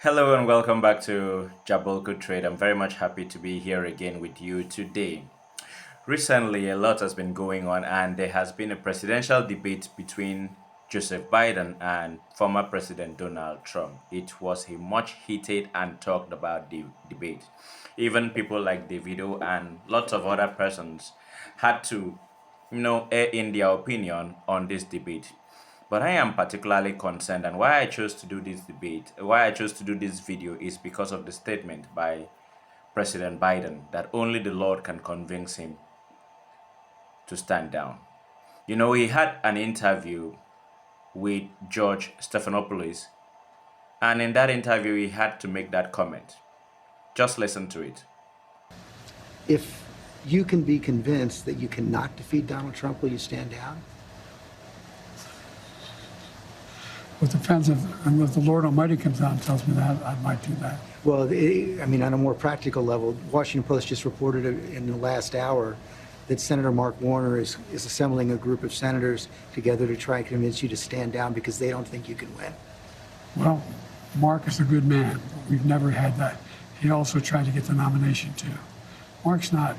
Hello and welcome back to Jabolko Trade. I'm very much happy to be here again with you today. Recently, a lot has been going on, and there has been a presidential debate between Joseph Biden and former President Donald Trump. It was a much heated and talked about debate. Even people like Davido and lots of other persons had to, air in their opinion on this debate. But I am particularly concerned, and why I chose to do this debate, why I chose to do this video is because of the statement by President Biden that only the Lord can convince him to stand down. He had an interview with George Stephanopoulos, and in that interview, he had to make that comment. Just listen to it. If you can be convinced that you cannot defeat Donald Trump, will you stand down? With the depends if the Lord Almighty comes down and tells me that, I might do that. Well, on a more practical level, Washington Post just reported in the last hour that Senator Mark Warner is assembling a group of senators together to try and convince you to stand down because they don't think you can win. Well, Mark is a good man. We've never had that. He also tried to get the nomination too. Mark's not.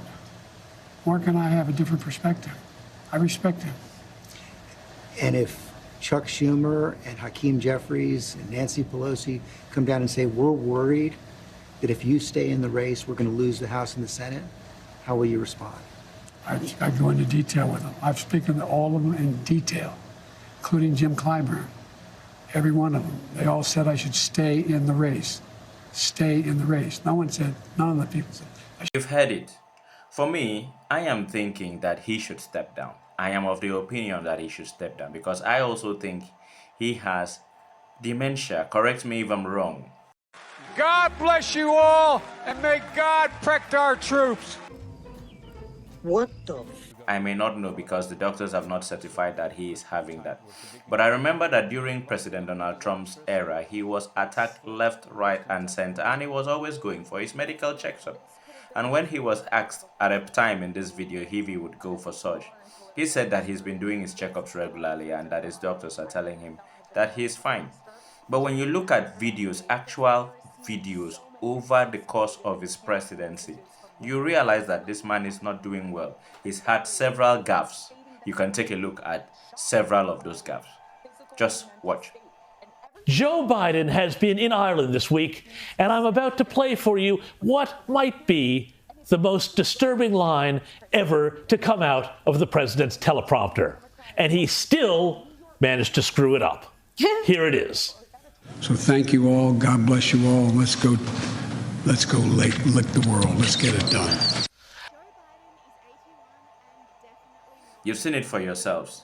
Mark and I have a different perspective. I respect him. And if Chuck Schumer and Hakeem Jeffries and Nancy Pelosi come down and say, we're worried that if you stay in the race, we're going to lose the House and the Senate, how will you respond? I go into detail with them. I've spoken to all of them in detail, including Jim Clyburn. Every one of them. They all said I should stay in the race. Stay in the race. None of the people said. You've heard it. For me, I am thinking that he should step down. I am of the opinion that he should step down because I also think he has dementia. Correct me if I'm wrong. God bless you all, and may God protect our troops. What the? I may not know because the doctors have not certified that he is having that. But I remember that during President Donald Trump's era, he was attacked left, right, and center, and he was always going for his medical checkup. And when he was asked at a time in this video if he would go for such, he said that he's been doing his checkups regularly and that his doctors are telling him that he's fine. But when you look at videos, actual videos over the course of his presidency, you realize that this man is not doing well. He's had several gaffes. You can take a look at several of those gaffes. Just watch. Joe Biden has been in Ireland this week, and I'm about to play for you what might be the most disturbing line ever to come out of the president's teleprompter. And he still managed to screw it up. Here it is. So thank you all. God bless you all. Let's go lick the world. Let's get it done. You've seen it for yourselves.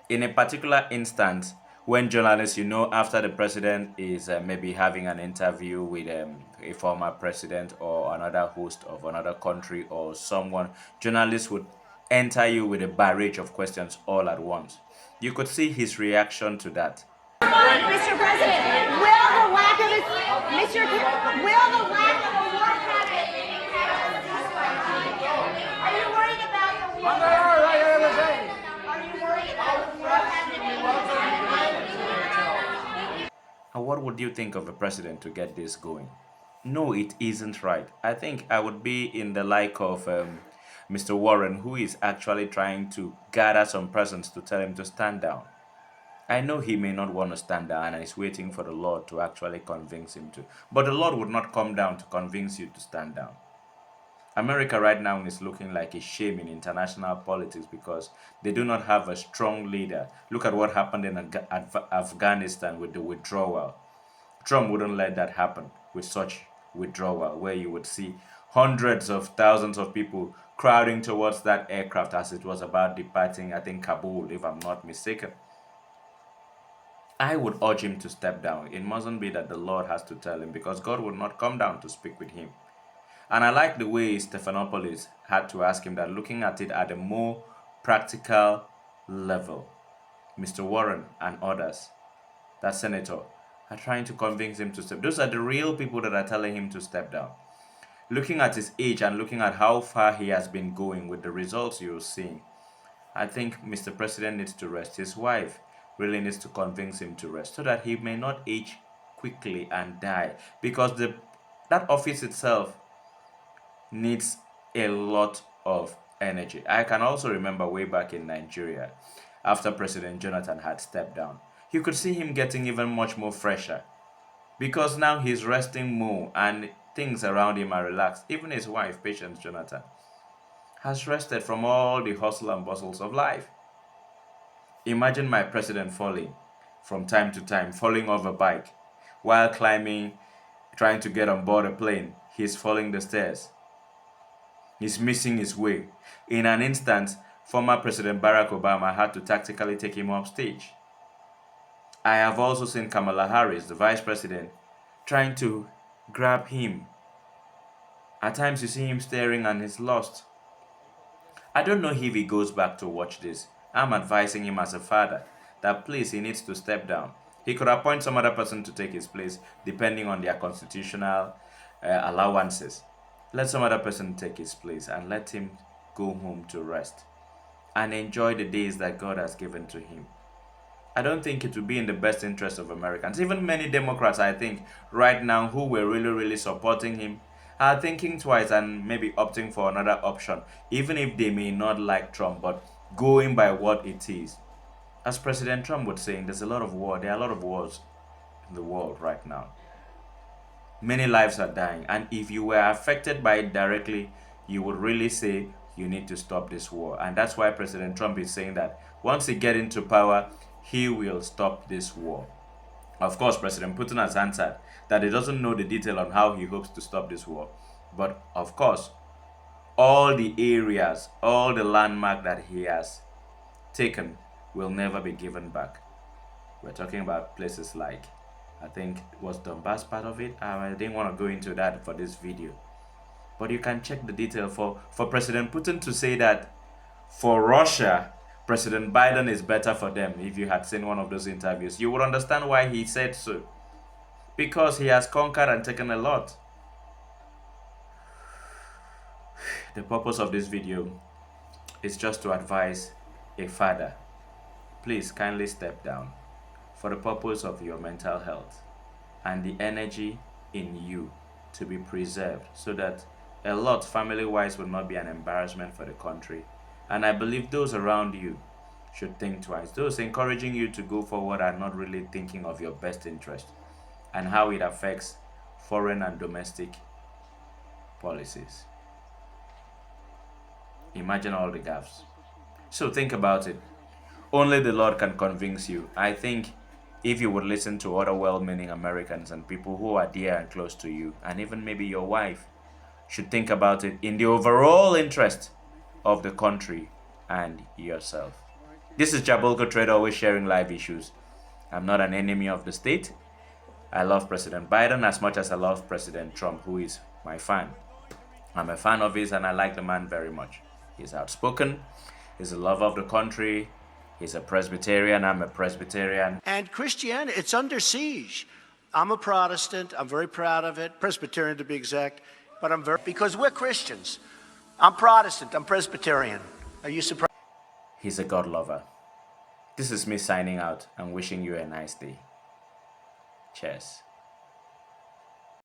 In a particular instance, when journalists, after the president is maybe having an interview with a former president or another host of another country or someone, journalists would enter you with a barrage of questions all at once. You could see his reaction to that. Mr. President, will the lack of a war cabinet are you worried about the war cabinet? Are you worried about the war cabinet? And what would you think of a president to get this going? No, it isn't right. I think I would be in the like of Mr. Warren, who is actually trying to gather some presents to tell him to stand down. I know he may not want to stand down and is waiting for the Lord to actually convince him to. But the Lord would not come down to convince you to stand down. America right now is looking like a shame in international politics because they do not have a strong leader. Look at what happened in Afghanistan with the withdrawal. Trump wouldn't let that happen with such withdrawal, where you would see hundreds of thousands of people crowding towards that aircraft as it was about departing, I think, Kabul, if I'm not mistaken. I would urge him to step down. It mustn't be that the Lord has to tell him because God would not come down to speak with him. And I like the way Stephanopoulos had to ask him that, looking at it at a more practical level. Mr. Warren and others, that senator, are trying to convince him to step. Those are the real people that are telling him to step down. Looking at his age and looking at how far he has been going with the results you're seeing, I think Mr. President needs to rest. His wife really needs to convince him to rest so that he may not age quickly and die, because that office itself needs a lot of energy. I can also remember way back in Nigeria, after President Jonathan had stepped down, you could see him getting even much more fresher, because now he's resting more and things around him are relaxed. Even his wife, Patience Jonathan, has rested from all the hustle and bustles of life. Imagine my president falling from time to time, falling off a bike while climbing, trying to get on board a plane. He's falling the stairs. He's missing his way. In an instant, former President Barack Obama had to tactically take him off stage. I have also seen Kamala Harris, the vice president, trying to grab him. At times you see him staring and he's lost. I don't know if he goes back to watch this. I'm advising him as a father that please, he needs to step down. He could appoint some other person to take his place depending on their constitutional allowances. Let some other person take his place and let him go home to rest and enjoy the days that God has given to him. I don't think it would be in the best interest of Americans. Even many Democrats, I think, right now who were really supporting him are thinking twice and maybe opting for another option, even if they may not like Trump, but going by what it is. As President Trump was saying, there's a lot of war. There are a lot of wars in the world right now. Many lives are dying, and if you were affected by it directly, you would really say you need to stop this war. And that's why President Trump is saying that once he gets into power, he will stop this war. Of course, President Putin has answered that he doesn't know the detail on how he hopes to stop this war. But of course, all the areas, all the landmark that he has taken will never be given back. We're talking about places like, I think, was Donbass part of it? I didn't want to go into that for this video. But you can check the detail for President Putin to say that for Russia, President Biden is better for them. If you had seen one of those interviews, you would understand why he said so. Because he has conquered and taken a lot. The purpose of this video is just to advise a father. Please kindly step down for the purpose of your mental health and the energy in you to be preserved, so that a lot family-wise will not be an embarrassment for the country. And I believe those around you should think twice. Those encouraging you to go forward are not really thinking of your best interest and how it affects foreign and domestic policies. Imagine all the gaps. So think about it. Only the Lord can convince you. I think if you would listen to other well-meaning Americans and people who are dear and close to you, and even maybe your wife, should think about it in the overall interest of the country and yourself. This is Jabolko Trader, always sharing live issues. I'm not an enemy of the state. I love President Biden as much as I love President Trump, who is my fan. I'm a fan of his and I like the man very much. He's outspoken, he's a lover of the country, he's a Presbyterian, I'm a Presbyterian. And Christianity, it's under siege. I'm a Protestant, I'm very proud of it, Presbyterian to be exact, but because we're Christians. I'm Protestant, I'm Presbyterian. Are you surprised? He's a God lover. This is me signing out and wishing you a nice day. Cheers.